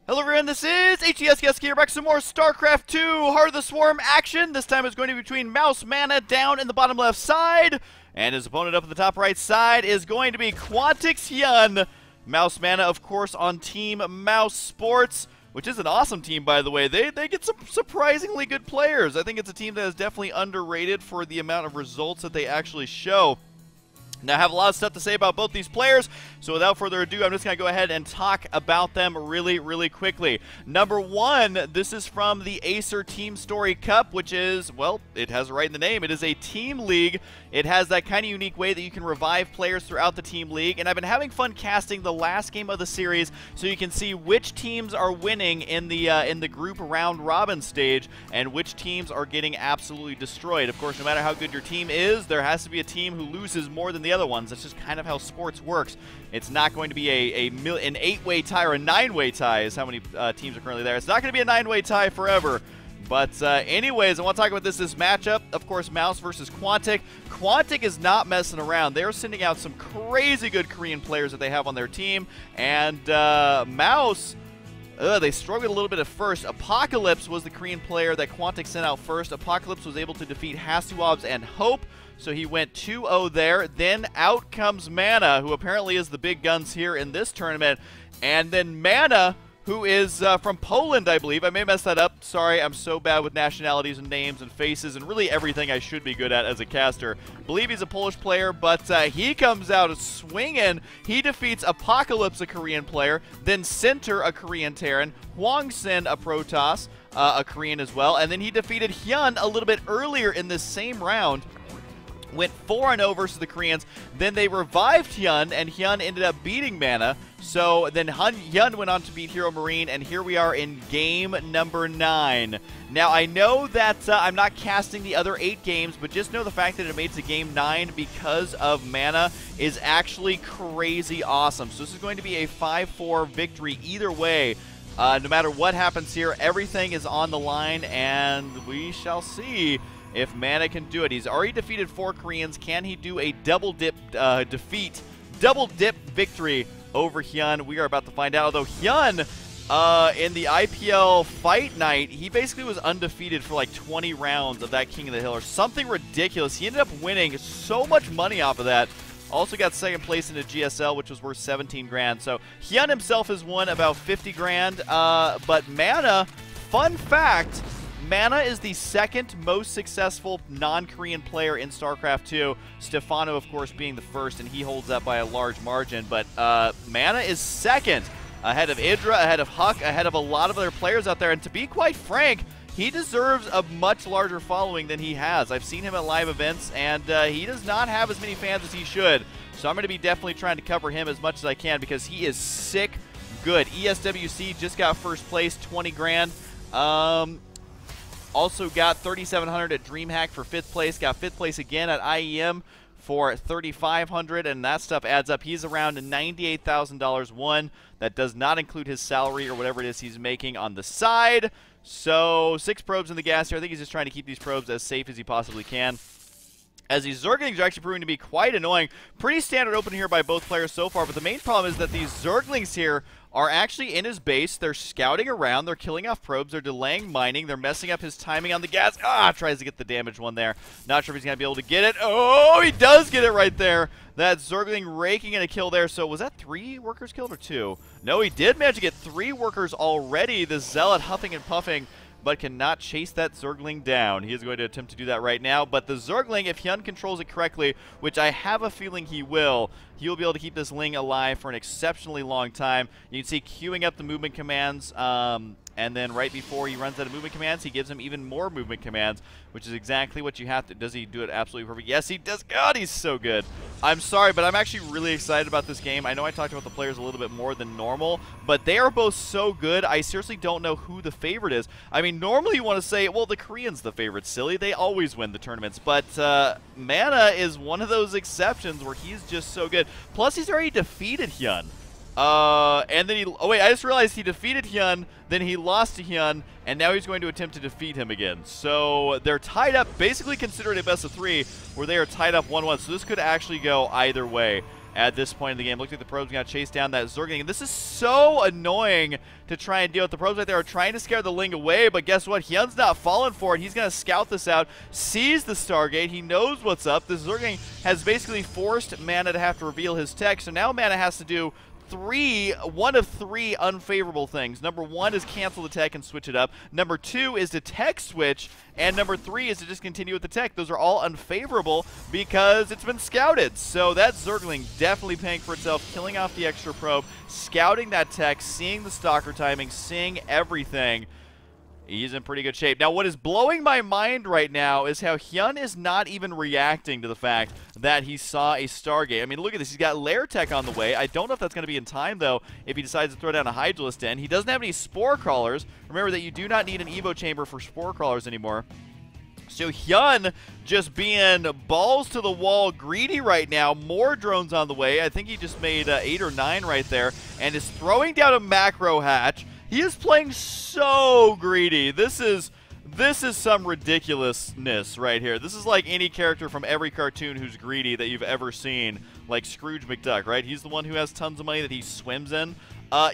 Hello everyone, this is theStC here, back some more Starcraft 2 Heart of the Swarm action. This time it's going to be between Mouse MaNa down in the bottom left side, and his opponent up in the top right side is going to be Quantix Hyun. Mouse MaNa, of course, on Team Mouse Sports, which is an awesome team, by the way. They get some surprisingly good players. I think it's a team that is definitely underrated for the amount of results that they actually show. Now, I have a lot of stuff to say about both these players, so without further ado, I'm just going to go ahead and talk about them really quickly. Number one, this is from the Acer Team Story Cup, which is, well, it has it right in the name. It is a team league. It has that kind of unique way that you can revive players throughout the team league, and I've been having fun casting the last game of the series so you can see which teams are winning in the group round robin stage and which teams are getting absolutely destroyed. Of course, no matter how good your team is, there has to be a team who loses more than the other ones. That's just kind of how sports works. It's not going to be an 8-way tie or a 9-way tie is how many teams are currently there. It's not going to be a 9-way tie forever. But anyways, I want to talk about this matchup. Of course, Mouse versus Quantix. Quantix is not messing around. They're sending out some crazy good Korean players that they have on their team. And Mouse, they struggled a little bit at first. Apocalypse was the Korean player that Quantix sent out first. Apocalypse was able to defeat Hasuobs and Hope, so he went 2-0 there. Then out comes MaNa, who apparently is the big guns here in this tournament. And then MaNa, who is from Poland, I believe. I may mess that up. Sorry, I'm so bad with nationalities and names and faces and really everything I should be good at as a caster. I believe he's a Polish player, but he comes out swinging. He defeats Apocalypse, a Korean player, then Center, a Korean Terran, Hwangsin, a Protoss, a Korean as well, and then he defeated Hyun a little bit earlier in this same round. Went 4-0 versus the Koreans. Then they revived Hyun, and Hyun ended up beating MaNa. So then Hyun went on to beat Hero Marine, and here we are in game number 9. Now, I know that I'm not casting the other 8 games, but just know the fact that it made it to game 9 because of MaNa is actually crazy awesome. So this is going to be a 5-4 victory either way. No matter what happens here, everything is on the line, and we shall see if MaNa can do it. He's already defeated 4 Koreans. Can he do a double dip victory over Hyun? We are about to find out. Although Hyun, in the IPL fight night, he basically was undefeated for like 20 rounds of that King of the Hill or something ridiculous. He ended up winning so much money off of that. Also got second place in the GSL, which was worth 17 grand. So Hyun himself has won about 50 grand. But MaNa, fun fact, MaNa is the second most successful non-Korean player in StarCraft 2. Stefano, of course, being the first, and he holds that by a large margin. But MaNa is second, ahead of Idra, ahead of Huck, ahead of a lot of other players out there. And to be quite frank, he deserves a much larger following than he has. I've seen him at live events, and he does not have as many fans as he should. So I'm going to be definitely trying to cover him as much as I can because he is sick good. ESWC just got first place, 20 grand. Also got 3,700 at DreamHack for 5th place. Got 5th place again at IEM for 3,500, and that stuff adds up. He's around $98,000 won. That does not include his salary or whatever it is he's making on the side. So 6 probes in the gas here. I think he's just trying to keep these probes as safe as he possibly can, as these Zerglings are actually proving to be quite annoying. Pretty standard open here by both players so far, but the main problem is that these Zerglings here are actually in his base. They're scouting around. They're killing off probes. They're delaying mining. They're messing up his timing on the gas. Tries to get the damage one there. Not sure if he's going to be able to get it. Oh, he does get it right there. That Zergling raking in a kill there. So was that 3 workers killed or 2? No, he did manage to get 3 workers already. The Zealot huffing and puffing, but cannot chase that Zergling down. He is going to attempt to do that right now. But the Zergling, if Hyun controls it correctly, which I have a feeling he will be able to keep this Ling alive for an exceptionally long time. You can see queuing up the movement commands, and then right before he runs out of movement commands, he gives him even more movement commands, which is exactly what you have to. Does he do it absolutely perfect? Yes, he does. God, he's so good. I'm sorry, but I'm actually really excited about this game. I know I talked about the players a little bit more than normal, but they are both so good, I seriously don't know who the favorite is. I mean, normally you want to say, well, the Korean's the favorite, silly. They always win the tournaments, but MaNa is one of those exceptions where he's just so good. Plus, he's already defeated Hyun. And then he... Oh, wait, I just realized he defeated Hyun, then he lost to Hyun, and now he's going to attempt to defeat him again. So they're tied up, basically considered a best of 3, where they are tied up 1-1. So this could actually go either way. at this point in the game. Looks like the probes going to chase down that Zerg. And this is so annoying to try and deal with. The probes right there are trying to scare the Ling away, but guess what? Hyun's not falling for it. He's going to scout this out, sees the Stargate. He knows what's up. The Zerg has basically forced MaNa to have to reveal his tech, so now MaNa has to do one of three unfavorable things. Number one is cancel the tech and switch it up. Number two is to tech switch. And number three is to just continue with the tech. Those are all unfavorable because it's been scouted. So that Zergling definitely paying for itself, killing off the extra probe, scouting that tech, seeing the stalker timing, seeing everything. He's in pretty good shape. Now, what is blowing my mind right now is how Hyun is not even reacting to the fact that he saw a Stargate. I mean, look at this. He's got Lair Tech on the way. I don't know if that's going to be in time, though, if he decides to throw down a Hydralisk Den. He doesn't have any Spore Crawlers. Remember that you do not need an Evo Chamber for Spore Crawlers anymore. So Hyun just being balls to the wall greedy right now. More drones on the way. I think he just made 8 or 9 right there and is throwing down a macro hatch. He is playing so greedy. This is some ridiculousness right here. This is like any character from every cartoon who's greedy that you've ever seen, like Scrooge McDuck, right? He's the one who has tons of money that he swims in.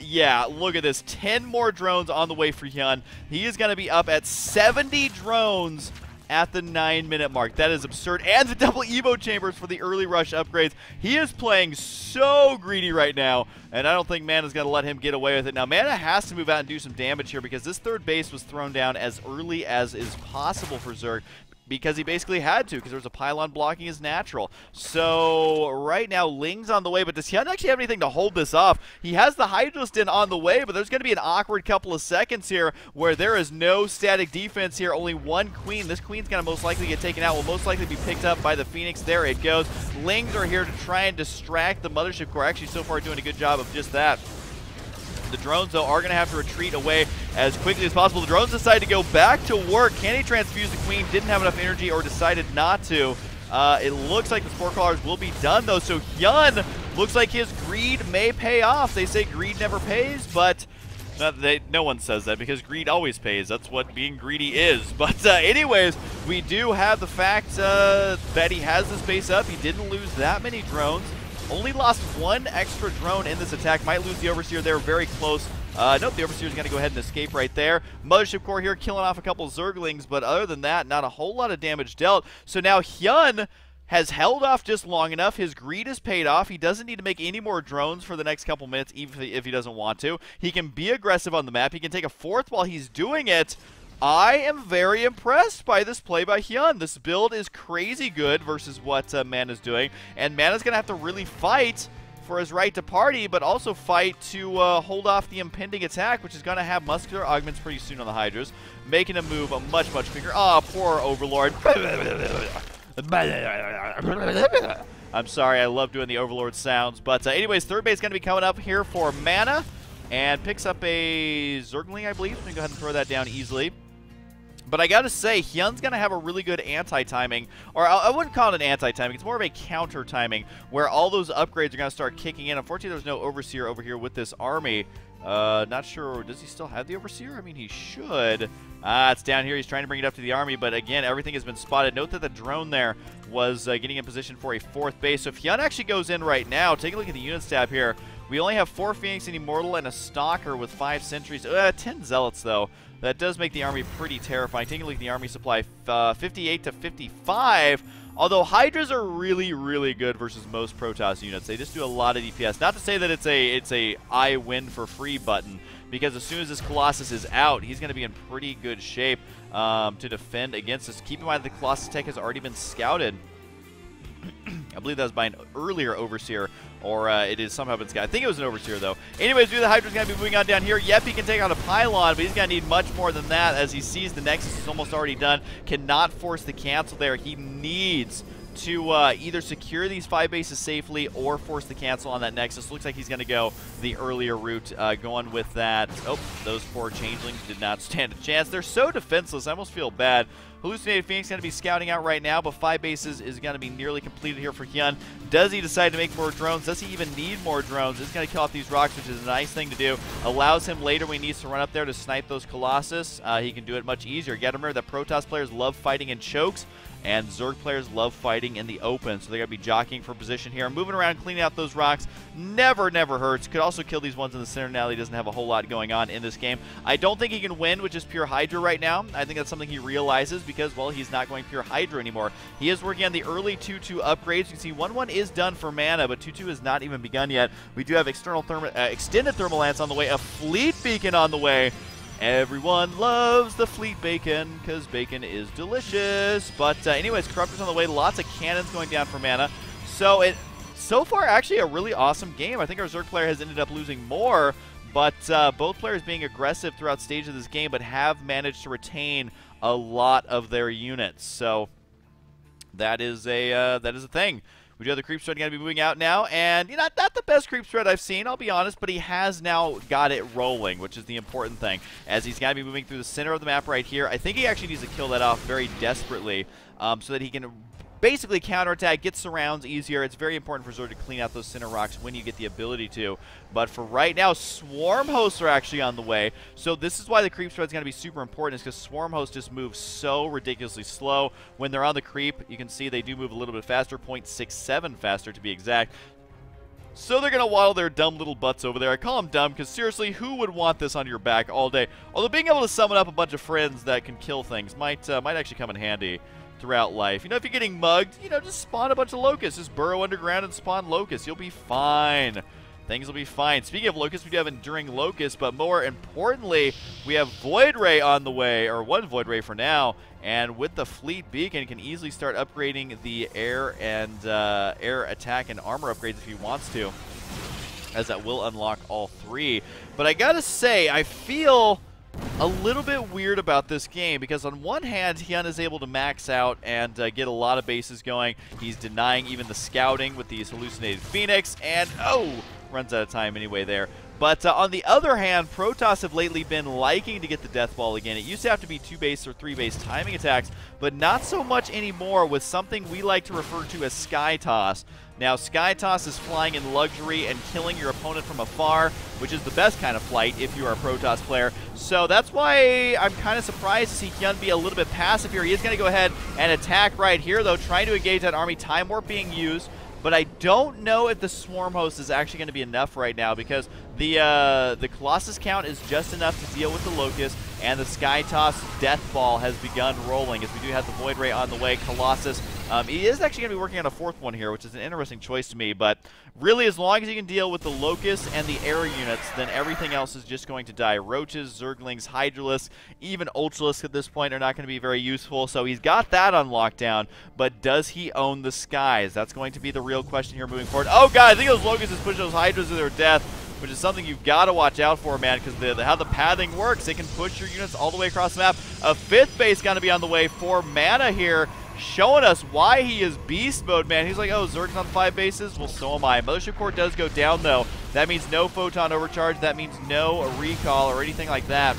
Yeah, look at this. 10 more drones on the way for Hyun. He is going to be up at 70 drones at the 9-minute mark. That is absurd. And the double Evo chambers for the early rush upgrades. He is playing so greedy right now, and I don't think MaNa's going to let him get away with it. Now, MaNa has to move out and do some damage here because this third base was thrown down as early as is possible for Zerg, because he basically had to, because there was a pylon blocking his natural. So right now, Ling's on the way, but does Hyun actually have anything to hold this off? He has the Hydralisk Den on the way, but there's going to be an awkward couple of seconds here where there is no static defense here, only one Queen. This Queen's going to most likely get taken out, will most likely be picked up by the Phoenix. There it goes. Lings are here to try and distract the Mothership Core. Actually, so far doing a good job of just that. The drones, though, are going to have to retreat away as quickly as possible. The drones decide to go back to work. Can he transfuse the Queen? Didn't have enough energy or decided not to. It looks like the Spore Crawlers will be done, though. So Hyun looks like his greed may pay off. They say greed never pays, but no one says that because greed always pays. That's what being greedy is. But anyways, we do have the fact that he has this base up. He didn't lose that many drones. Only lost one extra drone in this attack. Might lose the Overseer there. Very close. Nope, the Overseer's going to go ahead and escape right there. Mothership Core here killing off a couple Zerglings, but other than that, not a whole lot of damage dealt. So now Hyun has held off just long enough. His greed is paid off. He doesn't need to make any more drones for the next couple minutes, even if he doesn't want to. He can be aggressive on the map. He can take a fourth while he's doing it. I am very impressed by this play by Hyun. This build is crazy good versus what MaNa's doing, and MaNa's going to have to really fight for his right to party, but also fight to hold off the impending attack, which is going to have muscular augments pretty soon on the Hydras, making him move much quicker. Oh, poor Overlord. I'm sorry, I love doing the Overlord sounds, but anyways, third base is going to be coming up here for MaNa, and picks up a Zergling, I believe. Let me go ahead and throw that down easily. But I gotta say, Hyun's gonna have a really good anti-timing, or I wouldn't call it an anti-timing, it's more of a counter-timing, where all those upgrades are gonna start kicking in. Unfortunately, there's no Overseer over here with this army. Not sure, does he still have the Overseer? I mean, he should. It's down here, he's trying to bring it up to the army, but again, everything has been spotted. Note that the drone there was getting in position for a fourth base. So if Hyun actually goes in right now, take a look at the unit tab here. We only have 4 Phoenix and Immortal and a Stalker with 5 Sentries. 10 Zealots, though. That does make the army pretty terrifying. Taking a look at the army supply, 58 to 55. Although Hydras are really good versus most Protoss units. They just do a lot of DPS. Not to say that it's a I win for free button, because as soon as this Colossus is out, he's going to be in pretty good shape to defend against us. Keep in mind the Colossus tech has already been scouted. I believe that was by an earlier Overseer, or it is somehow been scouted. I think it was an Overseer, though. Anyways, the Hydra's going to be moving on down here. Yep, he can take on a Pylon, but he's going to need much more than that as he sees the Nexus is almost already done. Cannot force the cancel there. He needs to either secure these 5 bases safely or force the cancel on that Nexus. Looks like he's going to go the earlier route, going with that. Oh, those 4 Changelings did not stand a chance. They're so defenseless. I almost feel bad Hallucinated Phoenix going to be scouting out right now, but 5 bases is going to be nearly completed here for Hyun. Does he decide to make more drones? Does he even need more drones? He's going to kill off these rocks, which is a nice thing to do. Allows him later when he needs to run up there to snipe those Colossus. He can do it much easier. You got to remember that Protoss players love fighting in chokes, and Zerg players love fighting in the open, so they're going to be jockeying for position here. Moving around, cleaning out those rocks, never hurts. Could also kill these ones in the center now that he doesn't have a whole lot going on in this game. I don't think he can win with just pure Hydra right now. I think that's something he realizes because, well, he's not going pure Hydra anymore. He is working on the early 2-2 upgrades. You can see 1-1 is done for MaNa, but 2-2 has not even begun yet. We do have extended thermal lance on the way, a fleet beacon on the way. Everyone loves the fleet bacon because bacon is delicious. But anyways, Corruptor's on the way. Lots of cannons going down for MaNa. So far, actually a really awesome game. I think our Zerg player has ended up losing more, but both players being aggressive throughout stages of this game, but have managed to retain a lot of their units. So that is a thing. We do have the creep spread going to be moving out now, and you know, not the best creep spread I've seen, I'll be honest, but he has now got it rolling, which is the important thing, as he's going to be moving through the center of the map right here. I think he actually needs to kill that off very desperately so that he can basically counterattack, get surrounds easier. It's very important for Zerg to clean out those center rocks when you get the ability to. But for right now, swarm hosts are actually on the way. So this is why the creep spread is going to be super important, is because swarm hosts just move so ridiculously slow. When they're on the creep, you can see they do move a little bit faster, 0.67 faster to be exact. So they're going to waddle their dumb little butts over there. I call them dumb because, seriously, who would want this on your back all day? Although being able to summon up a bunch of friends that can kill things might actually come in handy throughout life. You know, if you're getting mugged, you know, just spawn a bunch of locusts. Just burrow underground and spawn locusts. You'll be fine. Things will be fine. Speaking of locusts, we do have Enduring Locust, but more importantly, we have Void Ray on the way, or one Void Ray for now, and with the Fleet Beacon, can easily start upgrading the air and air attack and armor upgrades if he wants to, as that will unlock all 3. But I gotta say, I feel a little bit weird about this game because on one hand, Hyun is able to max out and get a lot of bases going. He's denying even the scouting with these Hallucinated Phoenix, and runs out of time anyway there. But on the other hand, Protoss have lately been liking to get the Death Ball again. It used to have to be 2-base or 3-base timing attacks, but not so much anymore with something we like to refer to as Sky Toss. Now, Sky Toss is flying in luxury and killing your opponent from afar, which is the best kind of flight if you are a Protoss player. So that's why I'm kind of surprised to see Hyun be a little bit passive here. He is going to go ahead and attack right here, though, trying to engage that army. Time Warp being used. But I don't know if the Swarm Host is actually going to be enough right now because the Colossus count is just enough to deal with the Locust, and the Sky Toss Death Ball has begun rolling as we do have the Void Ray on the way. Colossus, he is actually going to be working on a 4th one here, which is an interesting choice to me, but really as long as you can deal with the Locust and the air units, then everything else is just going to die. Roaches, Zerglings, Hydralisks, even Ultralisks at this point are not going to be very useful, so he's got that on lockdown, but does he own the skies? That's going to be the real question here moving forward. Oh god, I think those Locusts just push those Hydras to their death, which is something you've got to watch out for, man, because how the pathing works, it can push your units all the way across the map. A 5th base going to be on the way for MaNa here, showing us why he is beast mode, man. He's like, oh, Zerg's on 5 bases? Well, so am I. Mothership Core does go down, though. That means no Photon Overcharge. That means no recall or anything like that.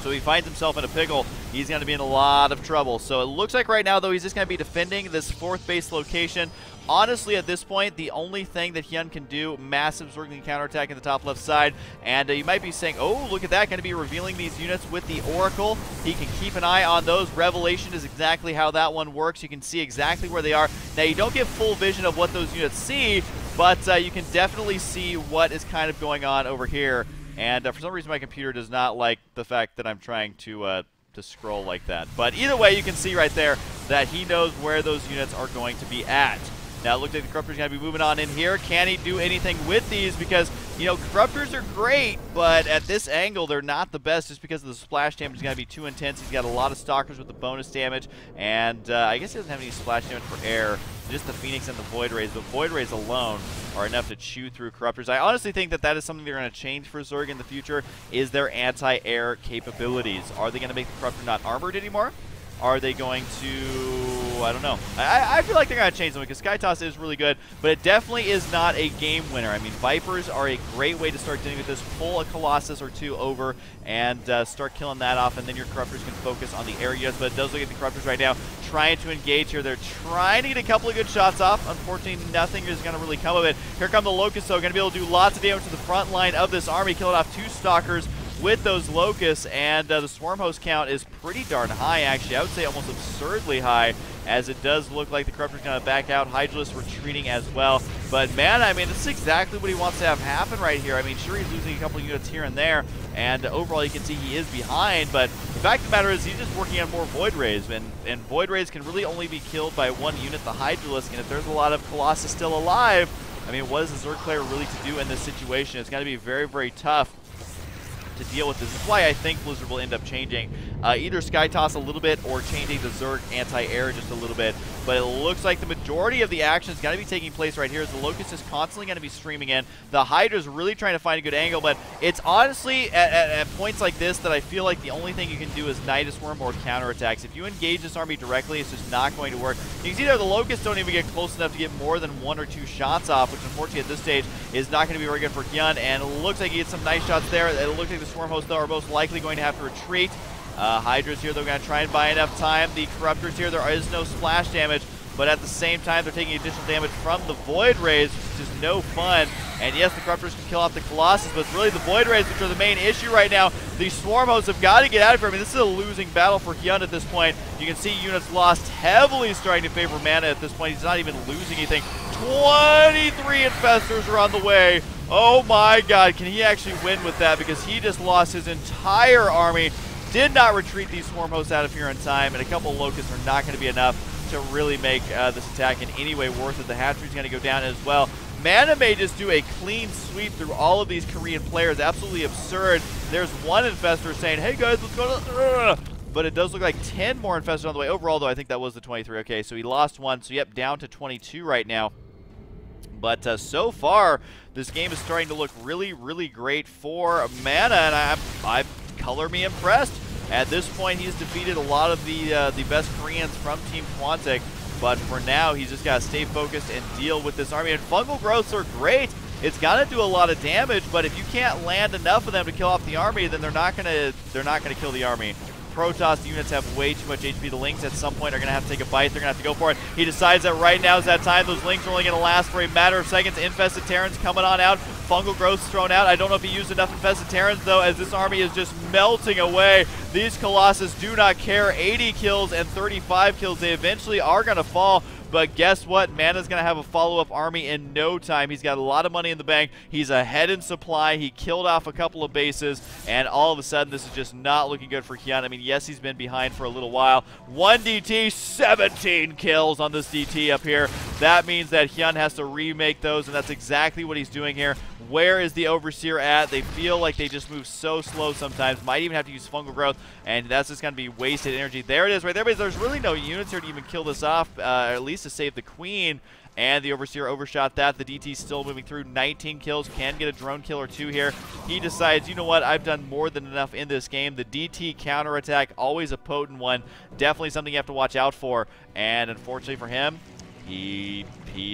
So he finds himself in a pickle. He's going to be in a lot of trouble. So it looks like right now, though, he's just going to be defending this 4th base location. Honestly, at this point, the only thing that Hyun can do, massive Zergling counterattack in the top left side. And you might be saying, oh, look at that, going to be revealing these units with the Oracle. He can keep an eye on those. Revelation is exactly how that one works. You can see exactly where they are. Now, you don't get full vision of what those units see, but you can definitely see what is kind of going on over here. And for some reason, my computer does not like the fact that I'm trying to scroll like that. But either way, you can see right there that he knows where those units are going to be at. Now, it looks like the Corruptor's going to be moving on in here. Can he do anything with these? Because, you know, Corruptors are great, but at this angle, they're not the best just because of the splash damage is going to be too intense. He's got a lot of Stalkers with the bonus damage, and I guess he doesn't have any splash damage for air. Just the Phoenix and the Void Rays. The Void Rays alone are enough to chew through Corruptors. I honestly think that that is something they're going to change for Zerg in the future, is their anti-air capabilities. Are they going to make the Corruptor not armored anymore? Are they going to, I don't know. I feel like they're going to change them because Sky Toss is really good, but it definitely is not a game winner. I mean, Vipers are a great way to start dealing with this. Pull a Colossus or two over and start killing that off, and then your Corruptors can focus on the air units, but it does look at the Corruptors right now trying to engage here. They're trying to get a couple of good shots off. Unfortunately, nothing is going to really come of it. Here come the Locusts, though, going to be able to do lots of damage to the front line of this army, killing off 2 Stalkers with those Locusts, and the Swarm Host count is pretty darn high, actually. I would say almost absurdly high, as it does look like the Corruptor's going to back out. Hydralisk retreating as well. But MaNa, I mean, this is exactly what he wants to have happen right here. I mean, sure, he's losing a couple units here and there, and overall you can see he is behind, but the fact of the matter is he's just working on more Void Rays, and Void Rays can really only be killed by 1 unit, the Hydralisk, and if there's a lot of Colossus still alive, I mean, what is the Zerg player really to do in this situation? It's going to be very, very tough to deal with this. That's why I think Blizzard will end up changing either Sky Toss a little bit or changing the Zerg anti-air just a little bit. But it looks like the majority of the action is going to be taking place right here as the Locust is constantly going to be streaming in. The Hydra's really trying to find a good angle, but it's honestly at points like this that I feel like the only thing you can do is Night Swarm or counterattacks. If you engage this army directly, it's just not going to work. You can see there the Locusts don't even get close enough to get more than 1 or 2 shots off, which unfortunately at this stage is not going to be very good for Hyun, and it looks like he gets some nice shots there. It looks like the Swarm Hosts, though, are most likely going to have to retreat. Hydra's here, they're going to try and buy enough time. The Corruptors here, there is no splash damage, but at the same time, they're taking additional damage from the Void Rays, which is no fun. And yes, the Corruptors can kill off the Colossus, but it's really the Void Rays which are the main issue right now. The Swarm Hosts have got to get out of here. I mean, this is a losing battle for Hyun at this point. You can see units lost heavily starting to favor MaNa at this point. He's not even losing anything. 23 Infestors are on the way. Oh my god, can he actually win with that? Because he just lost his entire army. Did not retreat these Swarm Hosts out of here in time, and a couple of Locusts are not going to be enough to really make this attack in any way worth it. The hatchery's going to go down as well. MaNa may just do a clean sweep through all of these Korean players. Absolutely absurd. There's one Infestor saying, hey guys, what's going on? But it does look like 10 more Infestors on the way. Overall, though, I think that was the 23. Okay, so he lost 1. So, yep, down to 22 right now. But so far, this game is starting to look really, really great for MaNa, and I'm color me impressed. At this point, he's defeated a lot of the best Koreans from Team Quantic, but for now, he's just got to stay focused and deal with this army. And fungal growths are great. It's got to do a lot of damage, but if you can't land enough of them to kill off the army, then they're not gonna kill the army. Protoss units have way too much HP. The Lynx at some point are going to have to take a bite. They're going to have to go for it. He decides that right now is that time. Those Lynx are only going to last for a matter of seconds. Infested Terrans coming on out. Fungal growths thrown out. I don't know if he used enough Infested Terrans, though, as this army is just melting away. These Colossus do not care. 80 kills and 35 kills. They eventually are going to fall. But guess what? MaNa's going to have a follow-up army in no time. He's got a lot of money in the bank. He's ahead in supply. He killed off a couple of bases, and all of a sudden, this is just not looking good for Hyun. I mean, yes, he's been behind for a little while. 1 DT, 17 kills on this DT up here. That means that Hyun has to remake those, and that's exactly what he's doing here. Where is the Overseer at? They feel like they just move so slow sometimes. Might even have to use fungal growth, and that's just going to be wasted energy. There it is right there, but there's really no units here to even kill this off, at least to save the Queen. And the Overseer overshot that. The DT's still moving through. 19 kills. Can get a drone kill or 2 here. He decides, you know what? I've done more than enough in this game. The DT counterattack, always a potent one. Definitely something you have to watch out for. And unfortunately for him, he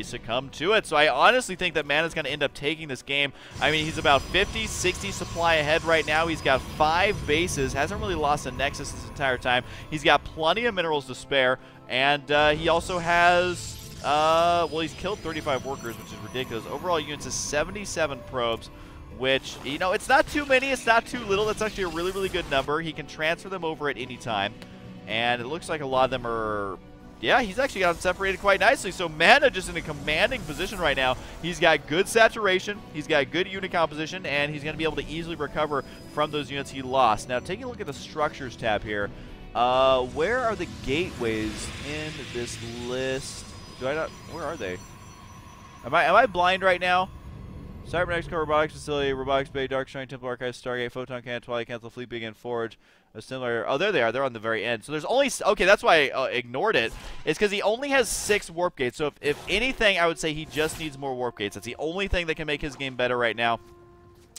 succumbed to it. So I honestly think that MaNa's going to end up taking this game. I mean, he's about 50, 60 supply ahead right now. He's got 5 bases. Hasn't really lost a Nexus this entire time. He's got plenty of minerals to spare. And he also has... well, he's killed 35 workers, which is ridiculous. Overall units is 77 probes, which, you know, it's not too many, it's not too little. That's actually a really, really good number. He can transfer them over at any time, and it looks like a lot of them are... Yeah, he's actually got them separated quite nicely. So MaNa just in a commanding position right now. He's got good saturation, he's got good unit composition, and he's going to be able to easily recover from those units he lost. Now, taking a look at the Structures tab here, where are the gateways in this list? Do I not? Where are they? Am I blind right now? Cybernetics Core Robotics Facility, Robotics Bay, Dark Shrine, Temple Archives, Stargate, Photon Cannon, Twilight Council, Fleet Begin, Forge, a similar... Oh, there they are. They're on the very end. So there's only... Okay, that's why I ignored it. It's because he only has 6 warp gates. So if anything, I would say he just needs more warp gates. That's the only thing that can make his game better right now.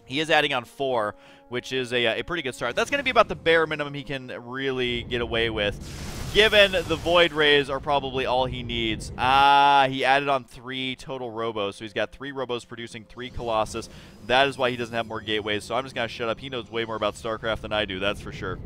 He is adding on 4, which is a pretty good start. That's going to be about the bare minimum he can really get away with. given the Void Rays are probably all he needs. He added on 3 total Robos, so he's got 3 Robos producing 3 Colossus. That is why he doesn't have more gateways, so I'm just going to shut up. He knows way more about StarCraft than I do, that's for sure.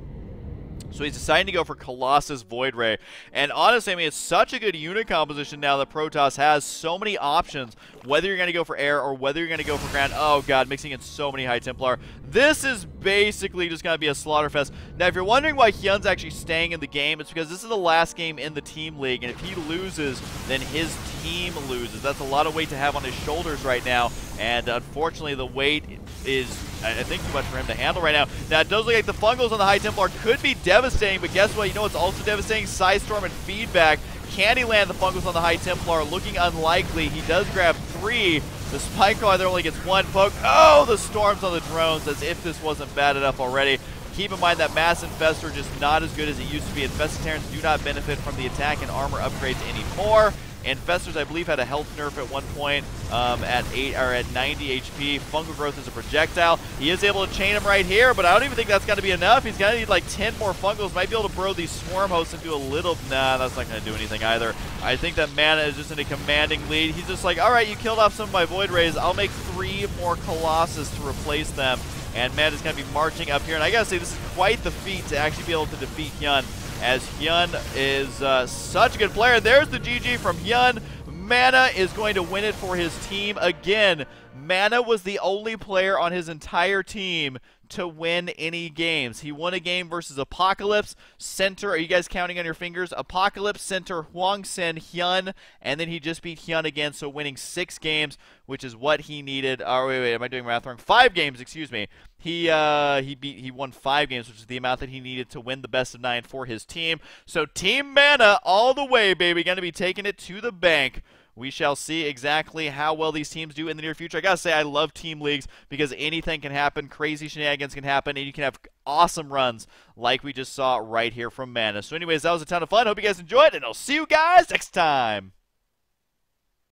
So he's deciding to go for Colossus Void Ray. And honestly, I mean, it's such a good unit composition now that Protoss has so many options, whether you're going to go for air or whether you're going to go for ground. Oh, God, mixing in so many High Templar. This is basically just going to be a slaughterfest. Now, if you're wondering why Hyun's actually staying in the game, it's because this is the last game in the team league, and if he loses, then his team loses. That's a lot of weight to have on his shoulders right now, and unfortunately, the weight is, I think, too much for him to handle right now. Now, it does look like the Fungals on the High Templar could be devastating, but guess what? You know what's also devastating? Sidestorm and Feedback. Can he land the Fungals on the High Templar? Looking unlikely. He does grab 3. The Spike Crawler there only gets 1 poke. Oh, the Storms on the drones, as if this wasn't bad enough already. Keep in mind that Mass Infestor just not as good as it used to be. Infestorans do not benefit from the attack and armor upgrades anymore. Infestors, I believe, had a health nerf at one point at 90 HP. Fungal Growth is a projectile. He is able to chain him right here, but I don't even think that's going to be enough. He's going to need like 10 more Fungals. Might be able to bro these Swarm Hosts and do a little... Nah, that's not going to do anything either. I think that MaNa is just in a commanding lead. He's just like, all right, you killed off some of my Void Rays. I'll make 3 more Colossus to replace them. And MaNa's going to be marching up here. And I got to say, this is quite the feat to actually be able to defeat Hyun, as Hyun is such a good player. There's the GG from Hyun. MaNa is going to win it for his team again. MaNa was the only player on his entire team to win any games. He won a game versus Apocalypse, Center, are you guys counting on your fingers? Apocalypse, Center, Hwangsen, Hyun, and then he just beat Hyun again, so winning 6 games, which is what he needed. Oh, wait, am I doing math wrong? 5 games, excuse me. He won 5 games, which is the amount that he needed to win the best of 9 for his team. So Team MaNa all the way, baby, going to be taking it to the bank. We shall see exactly how well these teams do in the near future. I gotta say, I love team leagues because anything can happen, crazy shenanigans can happen, and you can have awesome runs like we just saw right here from MaNa. So anyways, that was a ton of fun. Hope you guys enjoyed, and I'll see you guys next time.